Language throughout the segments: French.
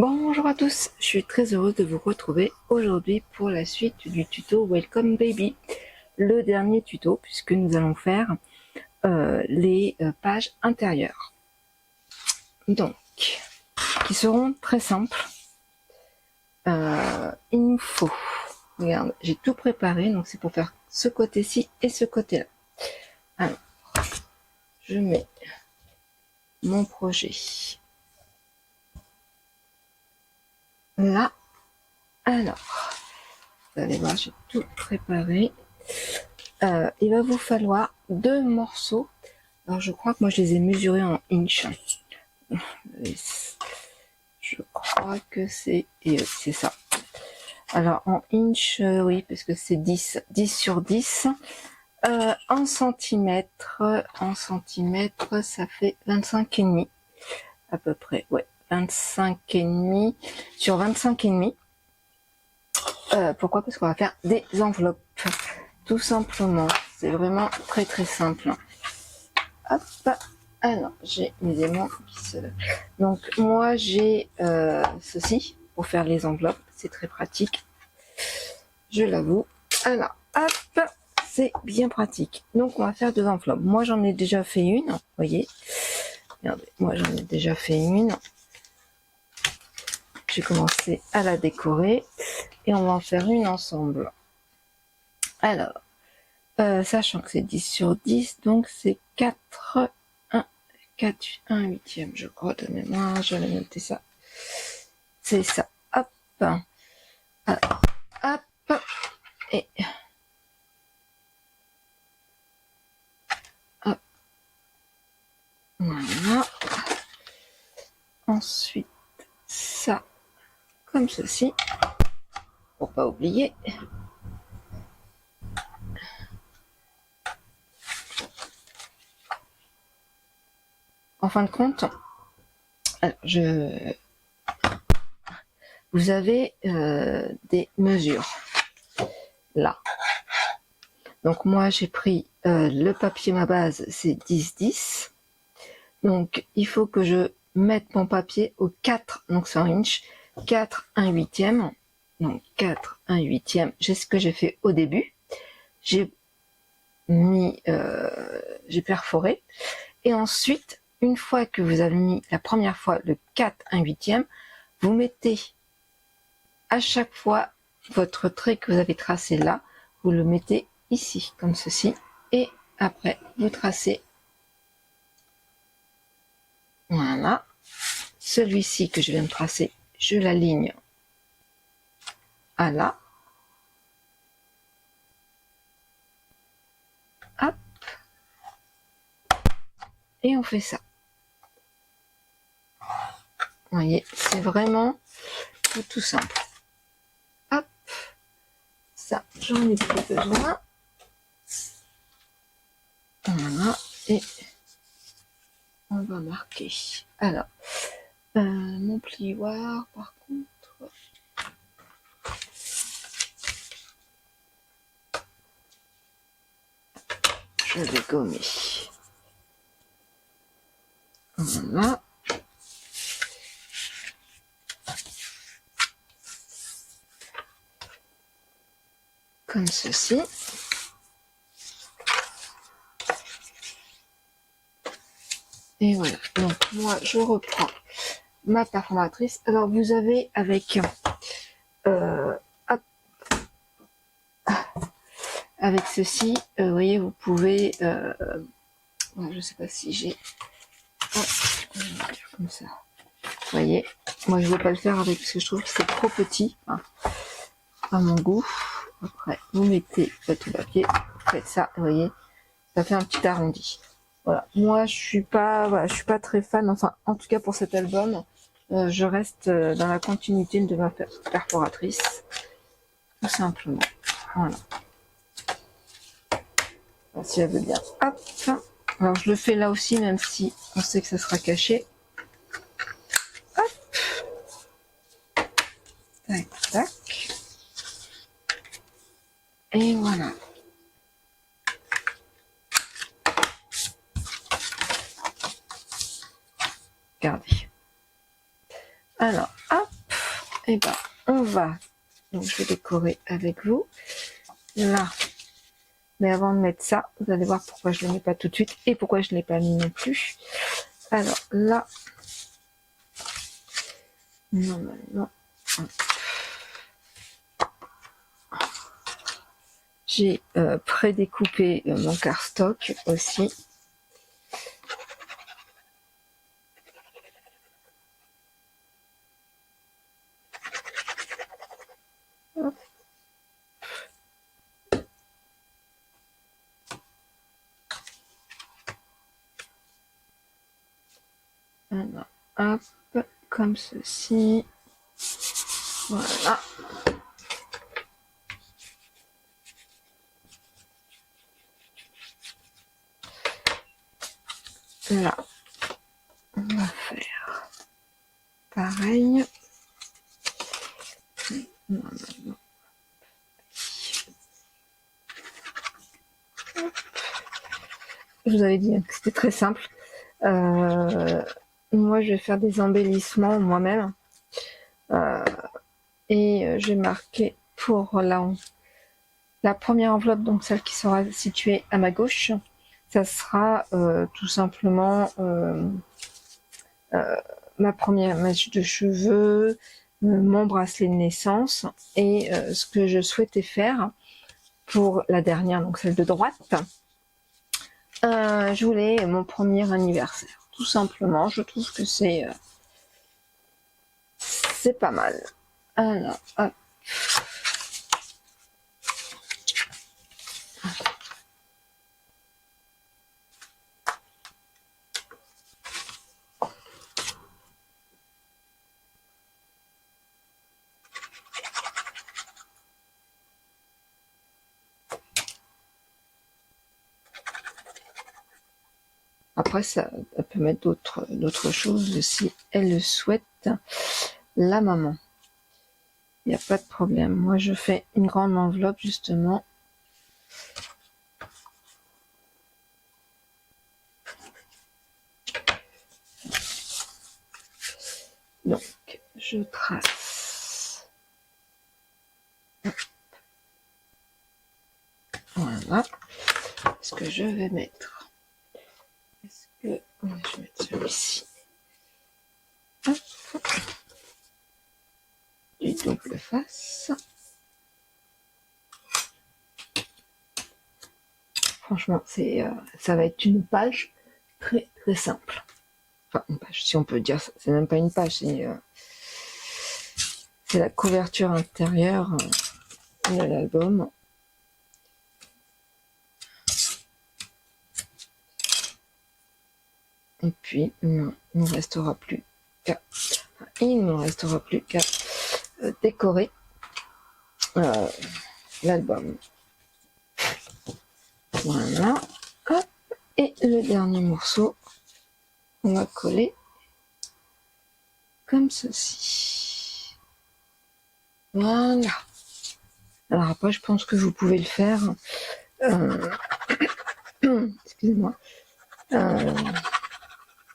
Bonjour à tous, je suis très heureuse de vous retrouver aujourd'hui pour la suite du tuto Welcome Baby, le dernier tuto puisque nous allons faire les pages intérieures, donc qui seront très simples. Il nous faut, regarde, j'ai tout préparé, donc c'est pour faire ce côté-ci et ce côté-là. Alors, je mets mon projet là. Alors, vous allez voir, j'ai tout préparé. Il va vous falloir 2 morceaux. Alors je crois que moi je les ai mesurés en inch. Je crois que c'est ça. Alors en inch, oui, parce que c'est 10 sur 10. En centimètres, ça fait 25,5 à peu près. Ouais, 25,5 sur 25,5. Pourquoi? Parce qu'on va faire des enveloppes. Tout simplement. C'est vraiment très très simple. Hop. Alors, j'ai mes aimants qui se lèvent. Donc, moi, j'ai ceci pour faire les enveloppes. C'est très pratique. Je l'avoue. Alors, hop, c'est bien pratique. Donc, on va faire 2 enveloppes. Moi, j'en ai déjà fait une. Vous voyez. Regardez, moi, j'en ai déjà fait une. J'ai commencé à la décorer. Et on va en faire une ensemble. Alors, sachant que c'est 10 sur 10, donc c'est 4 1 huitième, je crois, de mémoire. Je vais noter ça. C'est ça. Hop. Alors, hop. Et hop. Voilà. Ensuite, ça, comme ceci. Pour pas oublier. En fin de compte, alors vous avez des mesures là. Donc moi j'ai pris le papier, ma base c'est 10-10. Donc il faut que je mette mon papier au 4, donc c'est en inch, 4 1 huitième. Donc 4 1 huitième, j'ai ce que j'ai fait au début. J'ai mis, j'ai perforé. Et ensuite, une fois que vous avez mis la première fois le 4 1 huitième, vous mettez à chaque fois votre trait que vous avez tracé là, vous le mettez ici, comme ceci, et après vous tracez, voilà, celui-ci que je viens de tracer, je l'aligne à là, hop, et on fait ça. Vous voyez, c'est vraiment tout simple. Hop, ça, j'en ai plus besoin. Voilà, et on va marquer. Alors, mon plioir, par contre, je vais gommer. Voilà. Comme ceci. Et voilà, donc moi je reprends ma perforatrice. Alors vous avez avec hop, avec ceci, vous voyez, vous pouvez je sais pas si j'ai comme ça. Vous voyez, moi je ne vais pas le faire avec parce que je trouve que c'est trop petit, hein, à mon goût. Après, vous mettez votre papier, vous faites ça, vous voyez, ça fait un petit arrondi. Voilà, moi je suis pas très fan, enfin en tout cas pour cet album, je reste dans la continuité de ma perforatrice, tout simplement. Voilà. Alors, si elle veut bien, hop. Alors je le fais là aussi, même si on sait que ça sera caché. Hop. Tac, tac. Et voilà. Regardez. Alors, hop, et ben, on va, donc je vais décorer avec vous, là. Mais avant de mettre ça, vous allez voir pourquoi je ne le mets pas tout de suite et pourquoi je ne l'ai pas mis non plus. Alors là, normalement, j'ai prédécoupé mon cardstock aussi. Hop. Alors, hop, comme ceci. Voilà. Là, on va faire pareil. Normalement. Je vous avais dit que c'était très simple. Moi, je vais faire des embellissements moi-même. Et j'ai marqué pour la première enveloppe, donc celle qui sera située à ma gauche, ça sera tout simplement ma première mèche de cheveux, mon bracelet de naissance et ce que je souhaitais faire pour la dernière, donc celle de droite. Je voulais mon premier anniversaire, tout simplement. Je trouve que c'est pas mal. Alors, hop. Après, ça peut mettre d'autres choses si elle le souhaite, la maman. Il n'y a pas de problème. Moi, je fais une grande enveloppe, justement. Donc, je trace. Voilà. Ce que je vais mettre. Est-ce que... je vais mettre celui-ci. Du double face. Franchement, ça va être une page très très simple. Enfin, une page, si on peut dire ça. C'est même pas une page, c'est la couverture intérieure de l'album. Et puis, il ne restera plus qu'à décorer l'album. Voilà. Hop. Et le dernier morceau, on va coller comme ceci. Voilà. Alors après, je pense que vous pouvez le faire. Excusez-moi.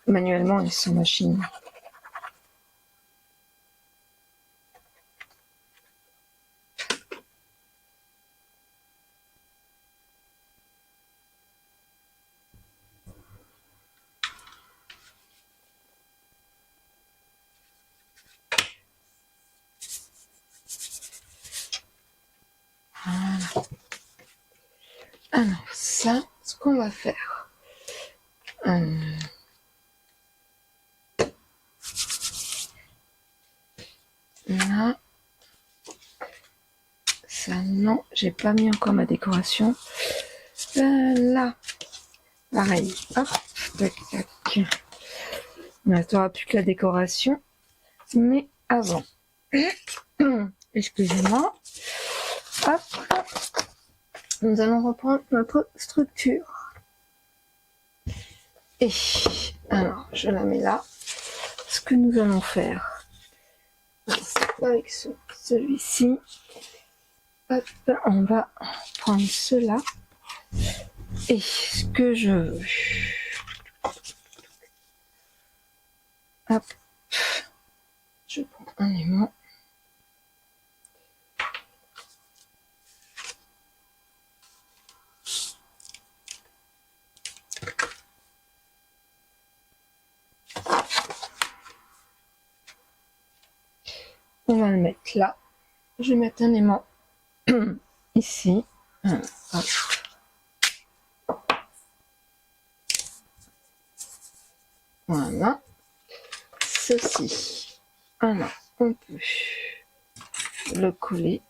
Manuellement et sans machine. Voilà. Alors ça, ce qu'on va faire. Là. Ça, non, j'ai pas mis encore ma décoration. Là. Pareil. Hop. Tac, tac. Il ne restera plus que la décoration. Mais avant. Excusez-moi. Hop. Nous allons reprendre notre structure. Et alors, je la mets là. Ce que nous allons faire, c'est avec celui-ci. Hop, on va prendre cela. Et ce que je veux. Hop. Je un aimant. On va le mettre là. Je vais mettre un aimant ici. Hop. Voilà. Ceci. Alors, on peut le coller.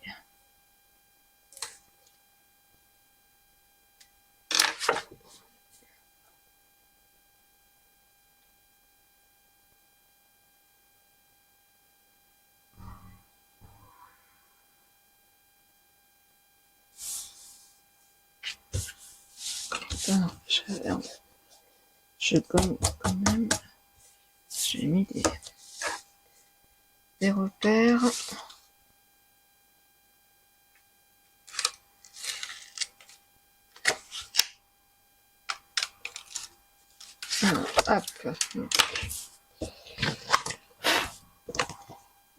Alors, je gomme quand même. J'ai mis des repères. Alors, hop.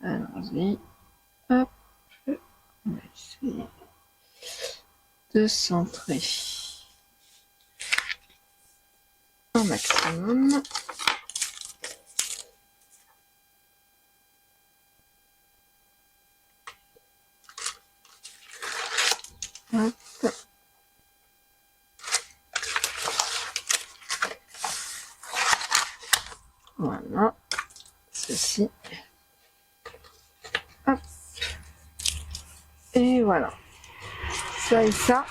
Allons-y. Hop. On va essayer de centrer un maximum. Hop. Voilà. Ceci. Hop. Et voilà. Ça et ça.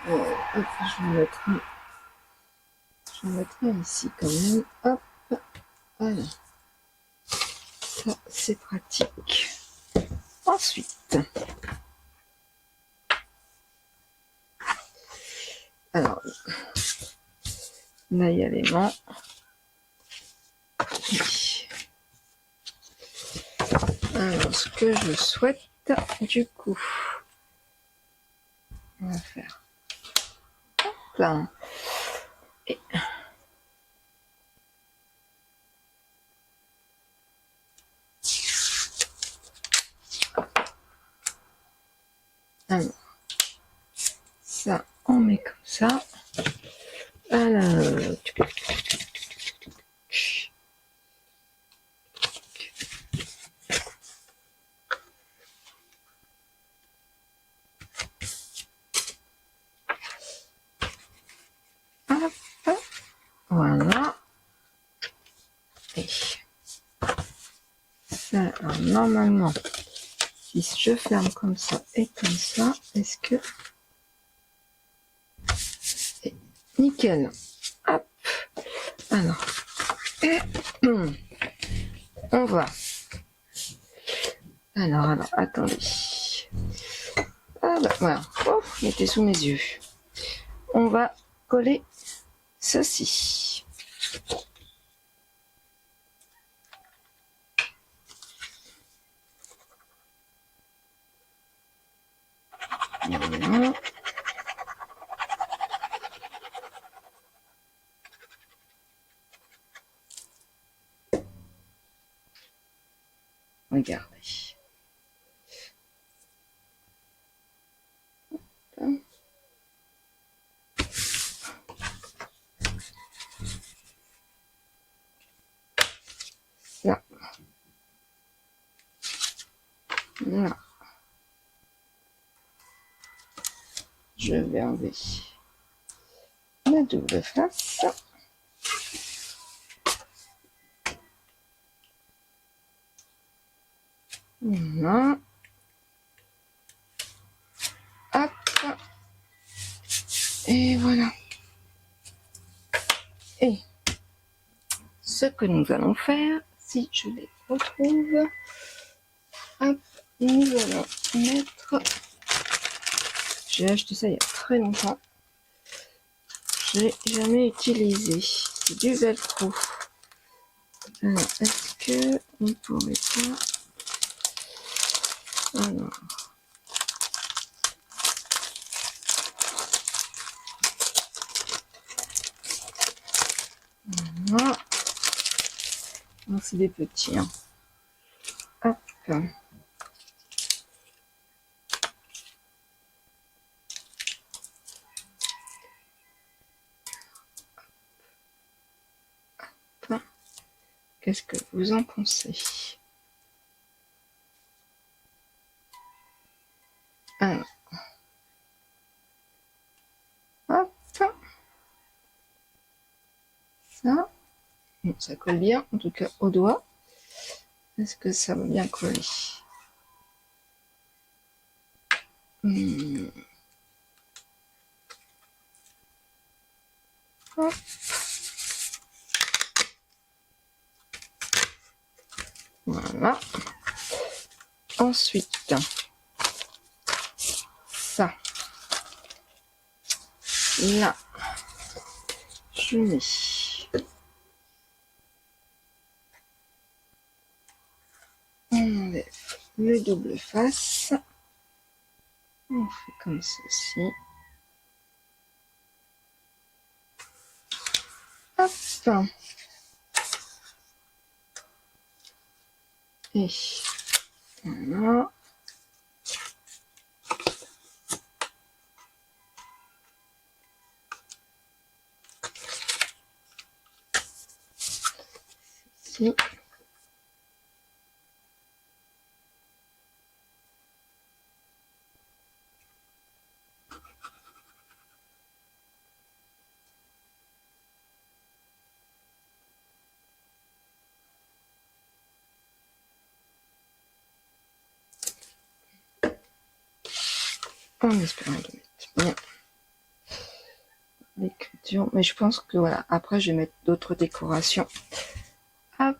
Hop, je vais mettrai ici quand même. Hop. Voilà. Ça, c'est pratique. Ensuite. Alors. Là, il y a l'aimant. Alors, ce que je souhaite, du coup, on va faire là. Et alors, ça, on met comme ça. Alors, hop, voilà. Et ça, alors, normalement, si je ferme comme ça et comme ça, est-ce que c'est nickel? Hop. Alors, et on va. Alors, attendez. Ah bah, voilà. Oh, il était sous mes yeux. On va coller ceci. Voilà. Regardez. Ça. Voilà. Je vais enlever la double face. Voilà. Hop. Et voilà. Et ce que nous allons faire, si je les retrouve, hop, nous allons mettre. J'ai acheté ça il y a très longtemps. J'ai jamais utilisé. C'est du velcro. Alors, est-ce que on pourrait pas. Alors. Voilà. Non, c'est des petits. Hein. Hop. Qu'est-ce que vous en pensez? Alors. Hop. Ça. Bon, ça colle bien, en tout cas au doigt. Est-ce que ça va bien coller? Hop. Voilà. Ensuite, ça. Là, je mets on enlève le double face. On fait comme ceci. Hop. Et voilà. Ici. En espérant de mettre bien l'écriture. Mais je pense que voilà, après je vais mettre d'autres décorations. Hop.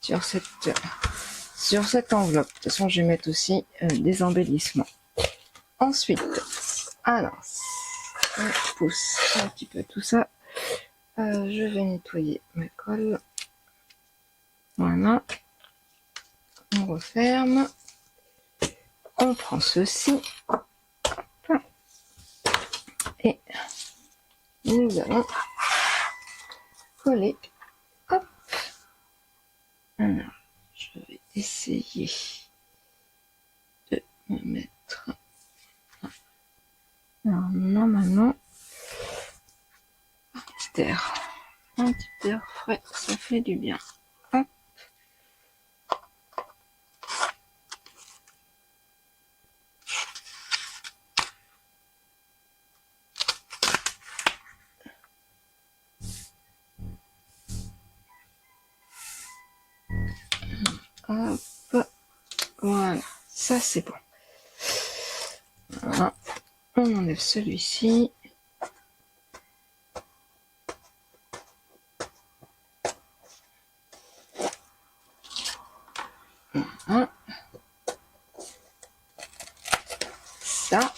Sur cette enveloppe. De toute façon, je vais mettre aussi des embellissements. Ensuite, alors, je pousse un petit peu tout ça. Je vais nettoyer ma colle. Voilà. On referme. On prend ceci. Et nous allons coller. Hop. Alors, je vais essayer de me mettre. Alors, normalement, un petit air frais, ça fait du bien. Hop. Hop. Voilà, ça c'est bon. Voilà. On enlève celui-ci. Voilà. Ça.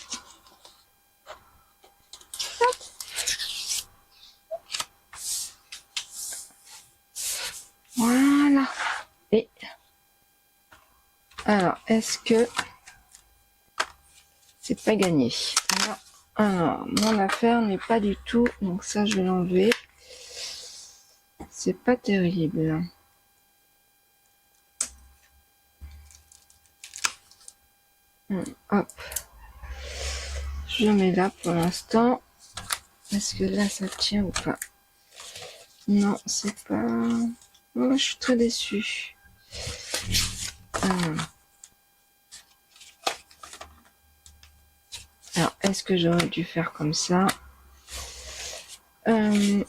Voilà. Et alors, est-ce que c'est pas gagné? Alors, mon affaire n'est pas du tout, donc ça je vais l'enlever. C'est pas terrible. Hop. Je mets là pour l'instant. Est-ce que là ça tient ou pas? Non, c'est pas... Oh, je suis très déçue. Alors, est-ce que j'aurais dû faire comme ça? Est-ce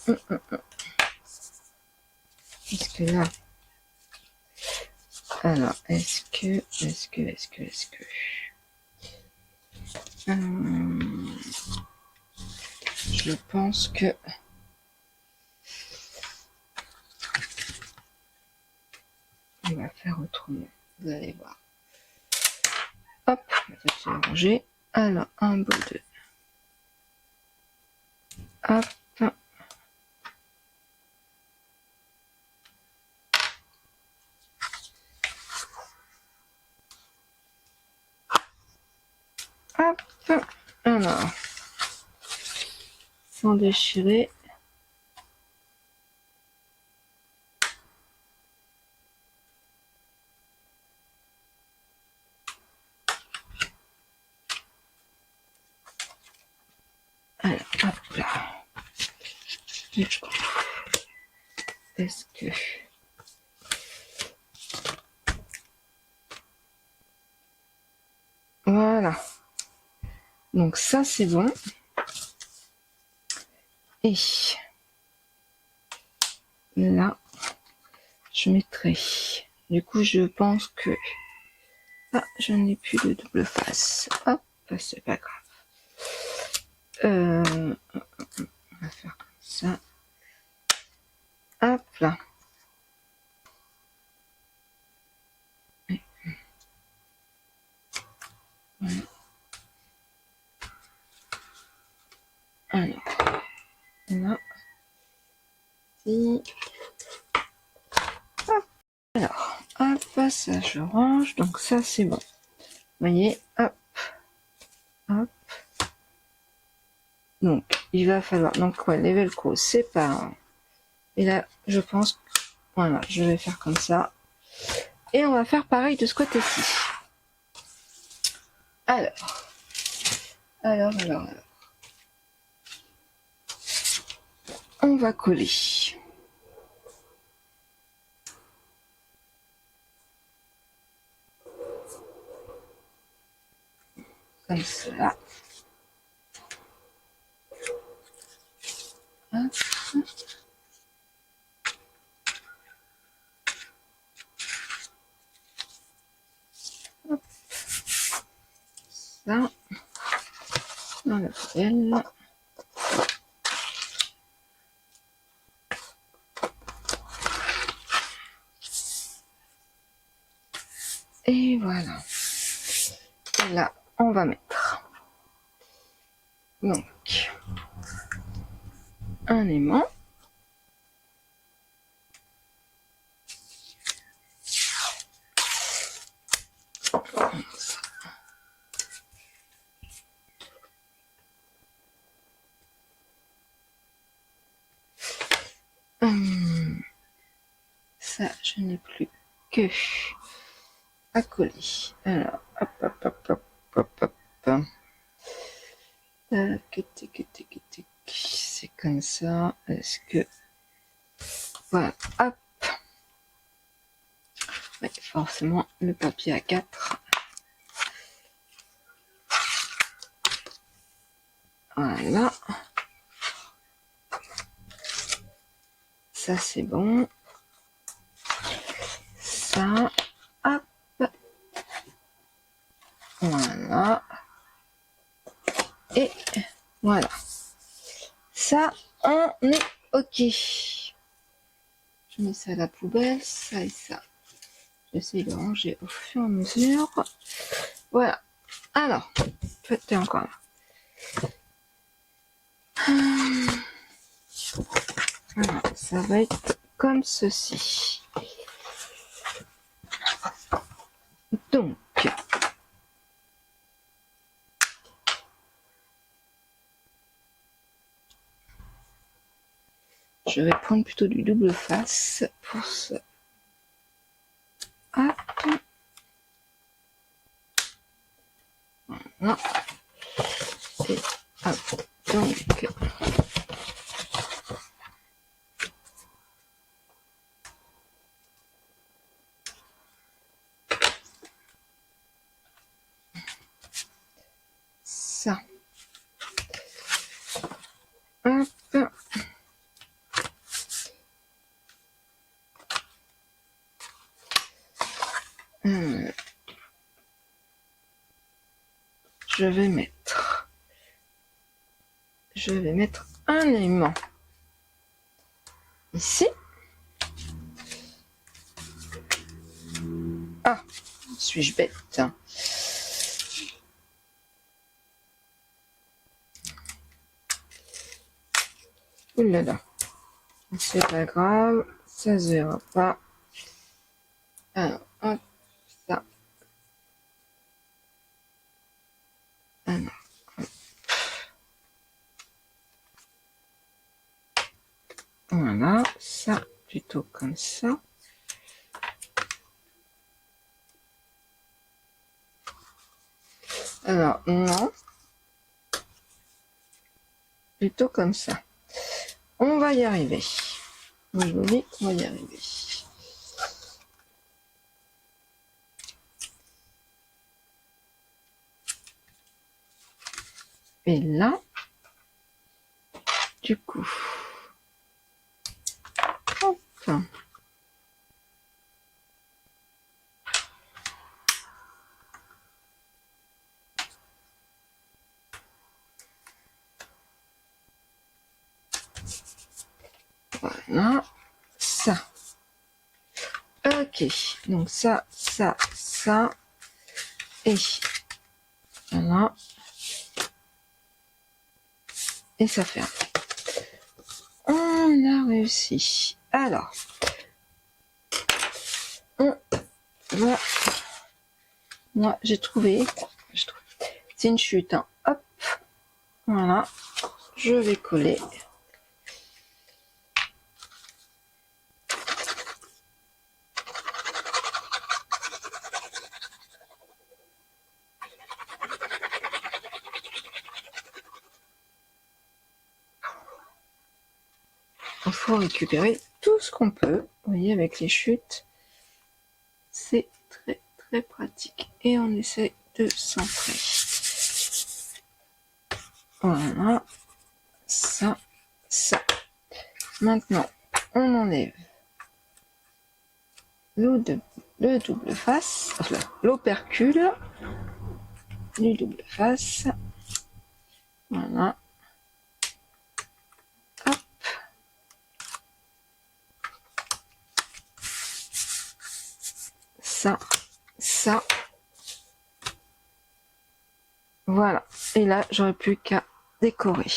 que là... Alors, est-ce que... je pense que... On va faire autrement. Vous allez voir. Hop, c'est rangé. Alors, un bout de... Hop. Hop. Alors, sans déchirer. Du coup, est-ce que... Voilà. Donc ça, c'est bon. Et là, je mettrai... Du coup, je pense que... Ah, je n'ai plus de double face. Hop, c'est pas grave. On va faire comme ça. Hop là. Voilà. Alors, là. Et... Hop. Alors, hop, ça je range. Donc ça c'est bon. Vous voyez, hop, hop. Donc, il va falloir... Donc, ouais, les velcro, c'est pas... Et là, je pense que... Voilà, je vais faire comme ça. Et on va faire pareil de ce côté-ci. Alors. On va coller. Comme cela. Hop. Hop. Ça. Dans la poubelle. Et voilà. Et là, on va mettre donc un aimant. Ça, je n'ai plus que à coller. Alors, hop. C'est comme ça. Est-ce que... Voilà, hop. Oui, forcément, le papier A4. Voilà. Ça, c'est bon. Ça, hop. Voilà. Et voilà. Ça, on est OK. Je mets ça à la poubelle, ça et ça. J'essaie de ranger au fur et à mesure. Voilà. Alors, peut-être encore là. Voilà, ça va être comme ceci. Donc, je vais prendre plutôt du double face pour ça. Hop. Voilà. Et hop. Donc, ça. Hop. Je vais mettre un aimant ici. Ah, suis-je bête, hein. Ouh là là, c'est pas grave, ça se verra pas. Alors, hop, ça. Alors, hop. Voilà, ça plutôt comme ça. Alors, non. Plutôt comme ça. On va va y arriver. Je vous dis, on va y arriver. Et là, du coup, hop. Voilà, ça. Ok, donc ça, et voilà. Et ça ferme. On a réussi. Alors, on va... Moi, j'ai trouvé... C'est une chute. Hein. Hop, voilà. Je vais coller. Il faut récupérer tout ce qu'on peut. Vous voyez, avec les chutes, c'est très très pratique. Et on essaie de centrer. Voilà, ça. Maintenant, on enlève le double face, enfin, l'opercule du double face. Voilà. Hop. Ça. Voilà. Et là, j'aurais plus qu'à décorer.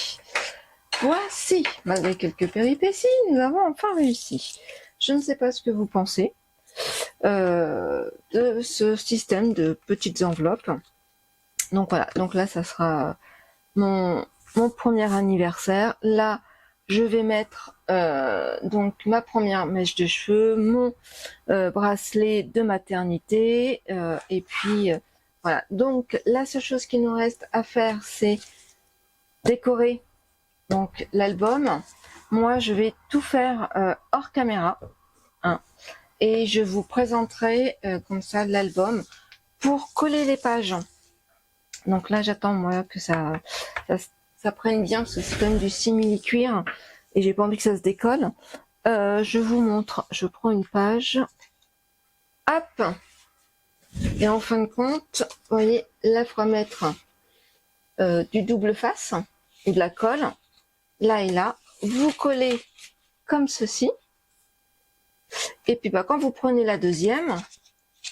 Voici, malgré quelques péripéties, nous avons enfin réussi. Je ne sais pas ce que vous pensez de ce système de petites enveloppes. Donc voilà, donc là, ça sera mon premier anniversaire. Là, je vais mettre donc ma première mèche de cheveux, mon bracelet de maternité, et puis voilà. Donc la seule chose qui nous reste à faire, c'est décorer donc l'album. Moi, je vais tout faire hors caméra, hein, et je vous présenterai comme ça l'album pour coller les pages. Donc là, j'attends moi que ça prenne bien, parce que c'est quand même du simili-cuir et j'ai pas envie que ça se décolle. Je vous montre, je prends une page, hop, et en fin de compte, vous voyez, là, il faudra mettre du double face et de la colle, là et là. Vous collez comme ceci, et puis bah, quand vous prenez la deuxième,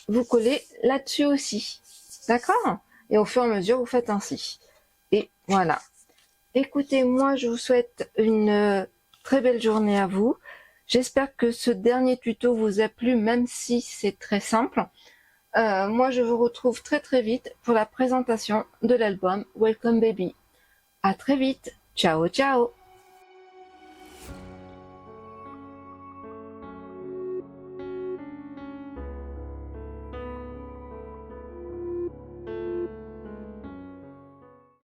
vous collez là-dessus aussi, d'accord? Et au fur et à mesure, vous faites ainsi. Et voilà. Écoutez, moi, je vous souhaite une très belle journée à vous. J'espère que ce dernier tuto vous a plu, même si c'est très simple. Moi, je vous retrouve très très vite pour la présentation de l'album Welcome Baby. À très vite. Ciao, ciao.